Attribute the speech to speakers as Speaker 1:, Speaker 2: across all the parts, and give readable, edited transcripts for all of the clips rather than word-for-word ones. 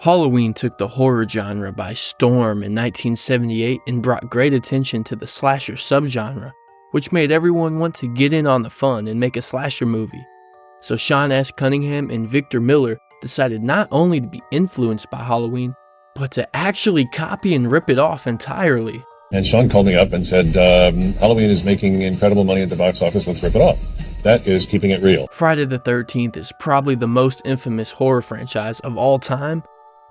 Speaker 1: Halloween took the horror genre by storm in 1978 and brought great attention to the slasher subgenre, which made everyone want to get in on the fun and make a slasher movie. So Sean S. Cunningham and Victor Miller decided not only to be influenced by Halloween, but to actually copy and rip it off entirely.
Speaker 2: And Sean called me up and said, Halloween is making incredible money at the box office, let's rip it off. That is keeping it real.
Speaker 1: Friday the 13th is probably the most infamous horror franchise of all time,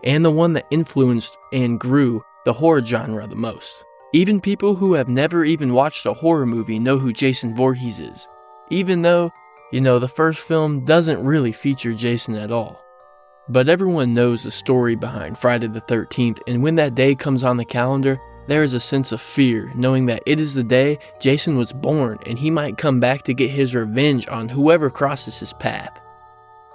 Speaker 1: and the one that influenced and grew the horror genre the most. Even people who have never even watched a horror movie know who Jason Vorhees is, even though, the first film doesn't really feature Jason at all. But everyone knows the story behind Friday the 13th, and when that day comes on the calendar, there is a sense of fear, knowing that it is the day Jason was born and he might come back to get his revenge on whoever crosses his path.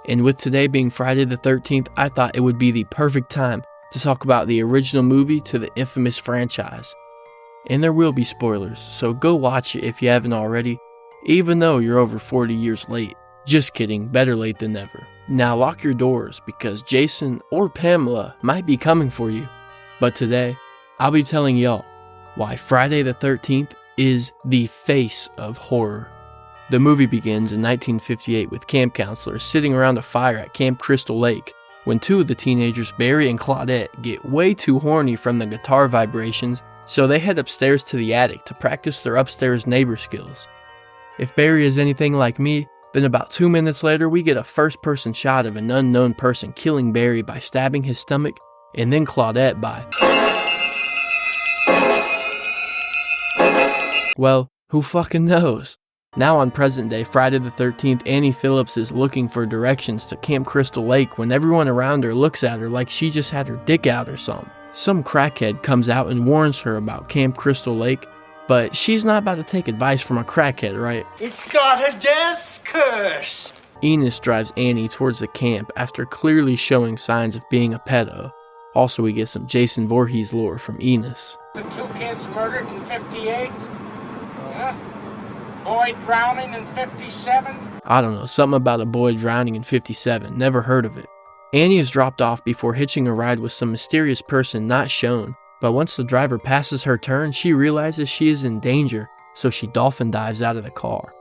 Speaker 1: And with today being Friday the 13th, I thought it would be the perfect time to talk about the original movie to the infamous franchise. And there will be spoilers, so go watch it if you haven't already, even though you're over 40 years late. Just kidding, better late than never. Now lock your doors because Jason or Pamela might be coming for you. But today, I'll be telling y'all why Friday the 13th is the face of horror. The movie begins in 1958 with camp counselors sitting around a fire at Camp Crystal Lake when two of the teenagers, Barry and Claudette, get way too horny from the guitar vibrations, so they head upstairs to the attic to practice their upstairs neighbor skills. If Barry is anything like me, then about 2 minutes later we get a first-person shot of an unknown person killing Barry by stabbing his stomach, and then Claudette by... well, who fucking knows? Now on present day Friday the 13th, Annie Phillips is looking for directions to Camp Crystal Lake when everyone around her looks at her like she just had her dick out or something. Some crackhead comes out and warns her about Camp Crystal Lake, but she's not about to take advice from a crackhead, right?
Speaker 3: It's got a death curse!
Speaker 1: Enos drives Annie towards the camp after clearly showing signs of being a pedo. Also, we get some Jason Vorhees lore from Enos.
Speaker 3: The 2 kids murdered in 58? Yeah. Boy drowning in 57?
Speaker 1: I don't know, something about a boy drowning in 57, never heard of it. Annie is dropped off before hitching a ride with some mysterious person not shown, but once the driver passes her turn, she realizes she is in danger, so she dolphin dives out of the car.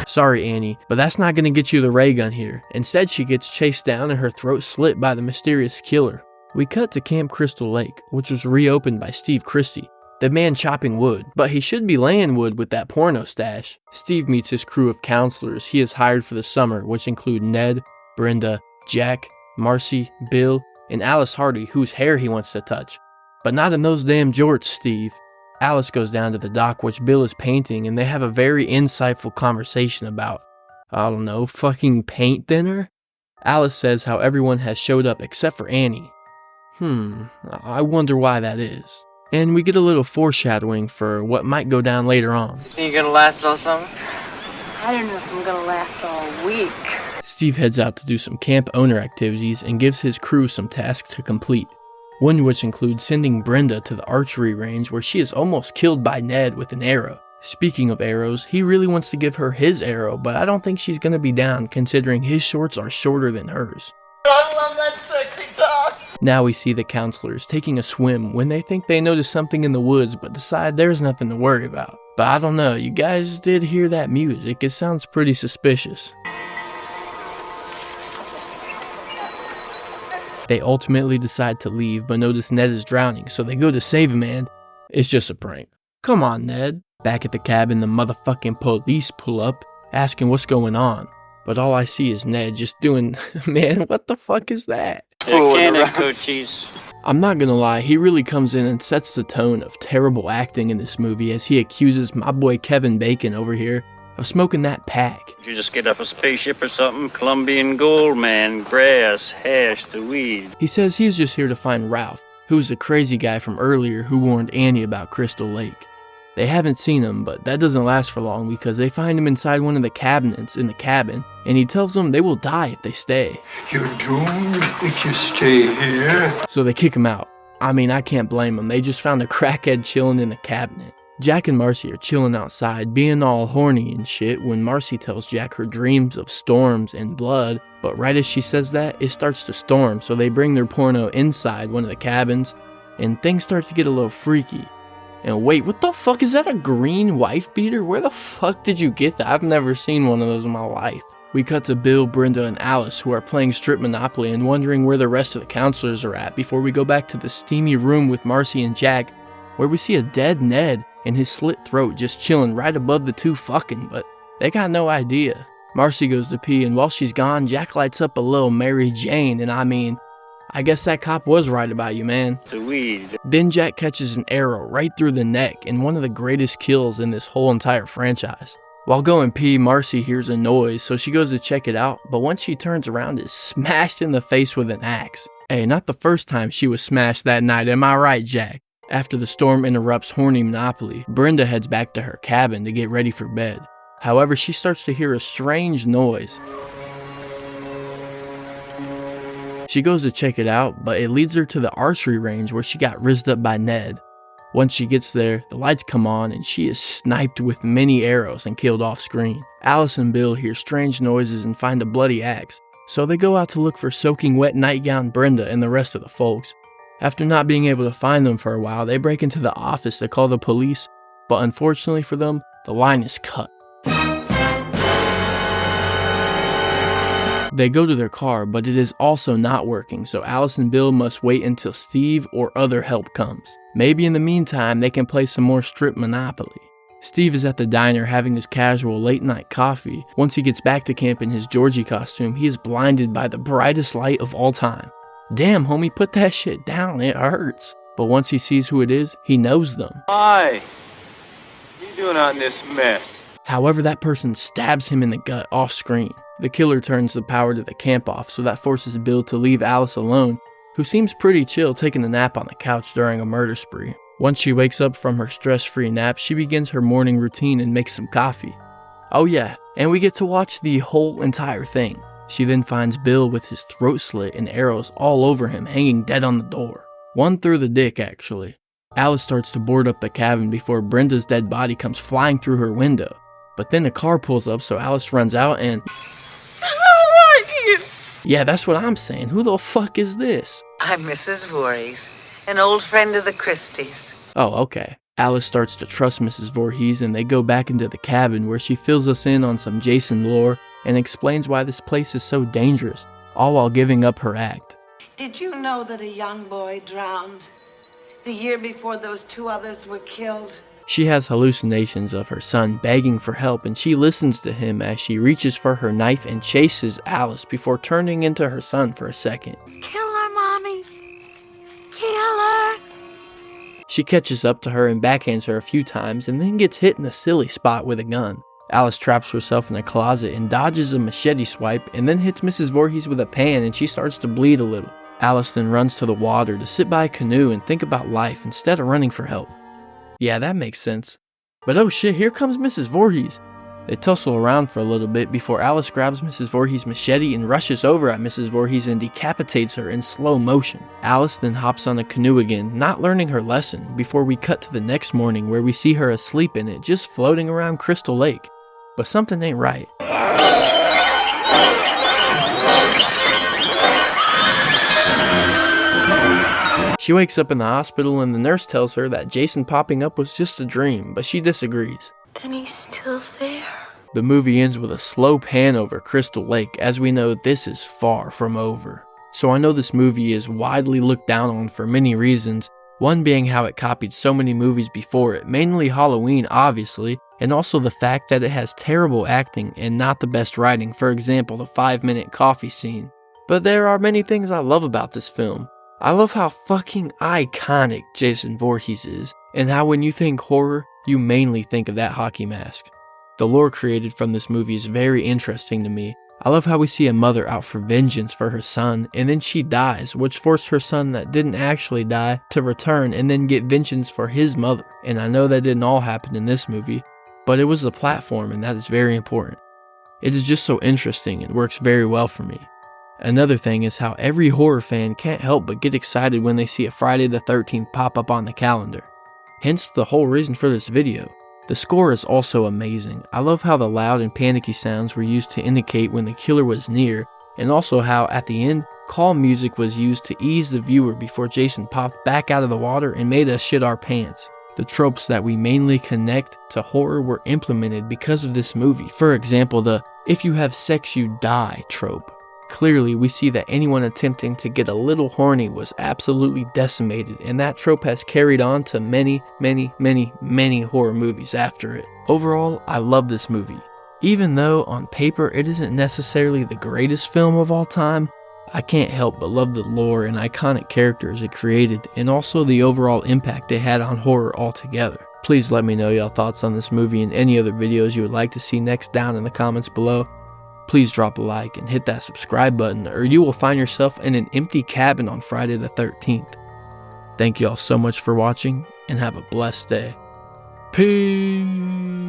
Speaker 1: Sorry Annie, but that's not gonna get you the ray gun here. Instead she gets chased down and her throat slit by the mysterious killer. We cut to Camp Crystal Lake, which was reopened by Steve Christie, the man chopping wood, but he should be laying wood with that porno stash. Steve meets his crew of counselors he has hired for the summer, which include Ned, Brenda, Jack, Marcy, Bill, and Alice Hardy, whose hair he wants to touch. But not in those damn jorts, Steve. Alice goes down to the dock, which Bill is painting, and they have a very insightful conversation about, fucking paint thinner? Alice says how everyone has showed up except for Annie. I wonder why that is. And we get a little foreshadowing for what might go down later on.
Speaker 3: You gonna last all summer?
Speaker 4: I don't know if I'm gonna last all week.
Speaker 1: Steve heads out to do some camp owner activities and gives his crew some tasks to complete. One which includes sending Brenda to the archery range where she is almost killed by Ned with an arrow. Speaking of arrows, he really wants to give her his arrow, but I don't think she's gonna be down considering his shorts are shorter than hers.
Speaker 3: I love that sexy talk!
Speaker 1: Now we see the counselors taking a swim when they think they notice something in the woods but decide there's nothing to worry about. But I don't know, you guys did hear that music, it sounds pretty suspicious. They ultimately decide to leave but notice Ned is drowning, so they go to save him and it's just a prank. Come on Ned. Back at the cabin, the motherfucking police pull up, asking what's going on. But all I see is Ned just doing, man, what the fuck is that?
Speaker 3: Cannon coochies.
Speaker 1: I'm not gonna lie, he really comes in and sets the tone of terrible acting in this movie as he accuses my boy Kevin Bacon over here of smoking that pack.
Speaker 5: Did you just get off a spaceship or something? Colombian gold, man. Grass, hash, the weed.
Speaker 1: He says he's just here to find Ralph, who's the crazy guy from earlier who warned Annie about Crystal Lake. They haven't seen him, but that doesn't last for long because they find him inside one of the cabinets in the cabin, and he tells them they will die if they stay.
Speaker 6: You're doomed if you stay here.
Speaker 1: So they kick him out. I mean, I can't blame them. They just found a crackhead chilling in the cabinet. Jack and Marcy are chilling outside, being all horny and shit, when Marcy tells Jack her dreams of storms and blood, but right as she says that, it starts to storm, so they bring their porno inside one of the cabins, and things start to get a little freaky. And wait, what the fuck, is that a green wife beater? Where the fuck did you get that? I've never seen one of those in my life. We cut to Bill, Brenda, and Alice, who are playing strip Monopoly and wondering where the rest of the counselors are at, before we go back to the steamy room with Marcy and Jack, where we see a dead Ned and his slit throat just chilling right above the two fucking, but they got no idea. Marcy goes to pee, and while she's gone, Jack lights up a little Mary Jane, and I guess that cop was right about you, man.
Speaker 5: The weed.
Speaker 1: Then Jack catches an arrow right through the neck in one of the greatest kills in this whole entire franchise. While going pee, Marcy hears a noise, so she goes to check it out, but once she turns around, is smashed in the face with an axe. Hey, not the first time she was smashed that night, am I right, Jack? After the storm interrupts horny Monopoly, Brenda heads back to her cabin to get ready for bed. However, she starts to hear a strange noise. She goes to check it out, but it leads her to the archery range where she got rizzed up by Ned. Once she gets there, the lights come on and she is sniped with many arrows and killed off screen. Alice and Bill hear strange noises and find a bloody axe, so they go out to look for soaking wet nightgown Brenda and the rest of the folks. After not being able to find them for a while, they break into the office to call the police, but unfortunately for them, the line is cut. They go to their car, but it is also not working, so Alice and Bill must wait until Steve or other help comes. Maybe in the meantime, they can play some more strip Monopoly. Steve is at the diner having his casual late night coffee. Once he gets back to camp in his Georgie costume, he is blinded by the brightest light of all time. Damn, homie, put that shit down, it hurts. But once he sees who it is, he knows them.
Speaker 7: Hi, what are you doing out in this mess?
Speaker 1: However, that person stabs him in the gut off screen. The killer turns the power to the camp off, so that forces Bill to leave Alice alone, who seems pretty chill taking a nap on the couch during a murder spree. Once she wakes up from her stress-free nap, she begins her morning routine and makes some coffee. Oh yeah, and we get to watch the whole entire thing. She then finds Bill with his throat slit and arrows all over him, hanging dead on the door. One through the dick, actually. Alice starts to board up the cabin before Brenda's dead body comes flying through her window. But then a car pulls up, so Alice runs out and...
Speaker 4: Who are you?
Speaker 1: Yeah, that's what I'm saying. Who the fuck is this?
Speaker 4: I'm Mrs. Vorhees, an old friend of the Christies.
Speaker 1: Oh, okay. Alice starts to trust Mrs. Vorhees, and they go back into the cabin where she fills us in on some Jason lore and explains why this place is so dangerous, all while giving up her act.
Speaker 8: Did you know that a young boy drowned the year before those two others were killed?
Speaker 1: She has hallucinations of her son begging for help, and she listens to him as she reaches for her knife and chases Alice before turning into her son for a second.
Speaker 4: Kill her, Mommy. Kill her.
Speaker 1: She catches up to her and backhands her a few times and then gets hit in a silly spot with a gun. Alice traps herself in a closet and dodges a machete swipe and then hits Mrs. Vorhees with a pan and she starts to bleed a little. Alice then runs to the water to sit by a canoe and think about life instead of running for help. Yeah, that makes sense. But oh shit, here comes Mrs. Vorhees. They tussle around for a little bit before Alice grabs Mrs. Vorhees' machete and rushes over at Mrs. Vorhees and decapitates her in slow motion. Alice then hops on the canoe again, not learning her lesson, before we cut to the next morning where we see her asleep in it, just floating around Crystal Lake. But something ain't right. She wakes up in the hospital and the nurse tells her that Jason popping up was just a dream, but she disagrees.
Speaker 4: Then he's still there.
Speaker 1: The movie ends with a slow pan over Crystal Lake, as we know this is far from over. So I know this movie is widely looked down on for many reasons, one being how it copied so many movies before it, mainly Halloween obviously, and also the fact that it has terrible acting and not the best writing, for example the 5-minute coffee scene. But there are many things I love about this film. I love how fucking iconic Jason Vorhees is, and how when you think horror, you mainly think of that hockey mask. The lore created from this movie is very interesting to me. I love how we see a mother out for vengeance for her son, and then she dies, which forced her son that didn't actually die to return and then get vengeance for his mother. And I know that didn't all happen in this movie, but it was a platform and that is very important. It is just so interesting and works very well for me. Another thing is how every horror fan can't help but get excited when they see a Friday the 13th pop up on the calendar. hence the whole reason for this video. The score is also amazing. I love how the loud and panicky sounds were used to indicate when the killer was near, and also how at the end, calm music was used to ease the viewer before Jason popped back out of the water and made us shit our pants. The tropes that we mainly connect to horror were implemented because of this movie. For example, the "if you have sex you die" trope. Clearly, we see that anyone attempting to get a little horny was absolutely decimated, and that trope has carried on to many, many, many, many horror movies after it. Overall, I love this movie. Even though on paper it isn't necessarily the greatest film of all time, I can't help but love the lore and iconic characters it created, and also the overall impact it had on horror altogether. Please let me know y'all thoughts on this movie and any other videos you would like to see next down in the comments below. Please drop a like and hit that subscribe button, or you will find yourself in an empty cabin on Friday the 13th. Thank you all so much for watching, and have a blessed day. Peace.